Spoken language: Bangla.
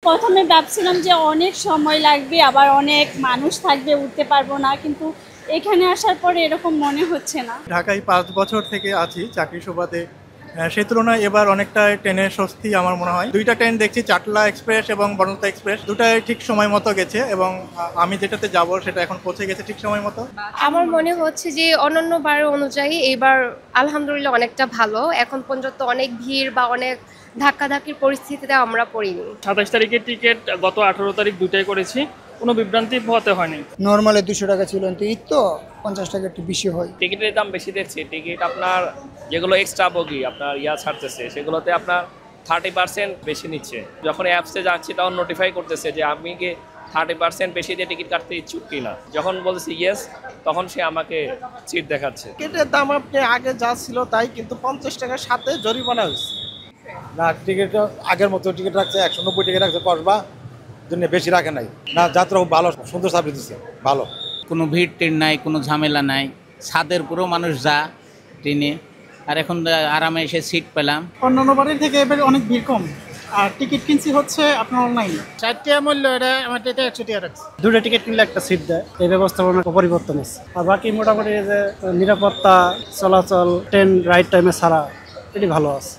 প্রথমে ভাবছিলাম যে অনেক সময় লাগবে, আবার অনেক মানুষ থাকবে, উঠতে পারবো না, কিন্তু এখানে আসার পরে এরকম মনে হচ্ছে না। ঢাকায় 5 বছর থেকে আছি চাকরি সুবাদে। সেই তুলনায় এবার অনেকটা ট্রেনে স্বস্তি আমার মনে হয়। দুইটা ট্রেন দেখছি, চাটলা এক্সপ্রেস এবং বনলতা এক্সপ্রেস, দুটাই ঠিক সময় মতো গেছে এবং আমি যেটাতে যাব সেটা এখন পৌঁছে গেছে ঠিক সময় মতো। আমার মনে হচ্ছে যে অন্যান্য বার অনুযায়ী এবার আলহামদুলিল্লাহ অনেকটা ভালো। এখন পর্যন্ত অনেক ভিড় বা অনেক ধাক্কাধাক্কির পরিস্থিতিতে আমরা পড়িনি। 27 তারিখের টিকিট গত 18 তারিখ দুটাই করেছি, কোনো বিভ্রান্তি হতে হয়নি। নর্মালে 200 টাকা ছিল, কিন্তু ঈদ তো 50 টাকা একটু বেশি হয়। টিকিটের দাম বেশি দেখছি। টিকিট আপনার যেগুলো এক্সট্রা বগি আপনার ছাড়তেছে, সেগুলোতে আপনার 30% বেশি নিচ্ছে। যখন অ্যাপসে যাচ্ছি তখন নোটিফাই করতেছে যে আমি কি 30% বেশি দিয়ে টিকিট কাটতে ইচ্ছুক কিনা। যখন বলছি ইয়েস, তখন সে আমাকে সিট দেখাচ্ছে। টিকিটের দাম আপনি আগে যা ছিল তাই, কিন্তু 50 টাকার সাথে জরিমানা হয়েছে। না, টিকিট আগের মতো টিকিট রাখছে, 190 টিকিট রাখছে কসবা, জন্য বেশি রাখে নাই। না, যাত্রা খুব ভালো, সুন্দর সার্ভিস দিচ্ছে, ভালো। কোনো ভিড় ট্রেন নাই, কোনো ঝামেলা নাই, ছাদের পুরো মানুষ যা ট্রেনে। আর এখন আরামে এসে সিট পেলাম। অন্যান্য বারের থেকে এবারে অনেক ভিড় কম। আর টিকিট কিনছি হচ্ছে আপনার অনলাইনে। 60 টাকা মূল্য, এটা আমার এটা 100 টাকা রাখছে। দুটো টিকিট কিনলে একটা সিট দেয়, এই ব্যবস্থাপনার পরিবর্তন আছে। আর বাকি মোটামুটি যে নিরাপত্তা, চলাচল, ট্রেন রাইট টাইমে ছাড়া, এটি ভালো আছে।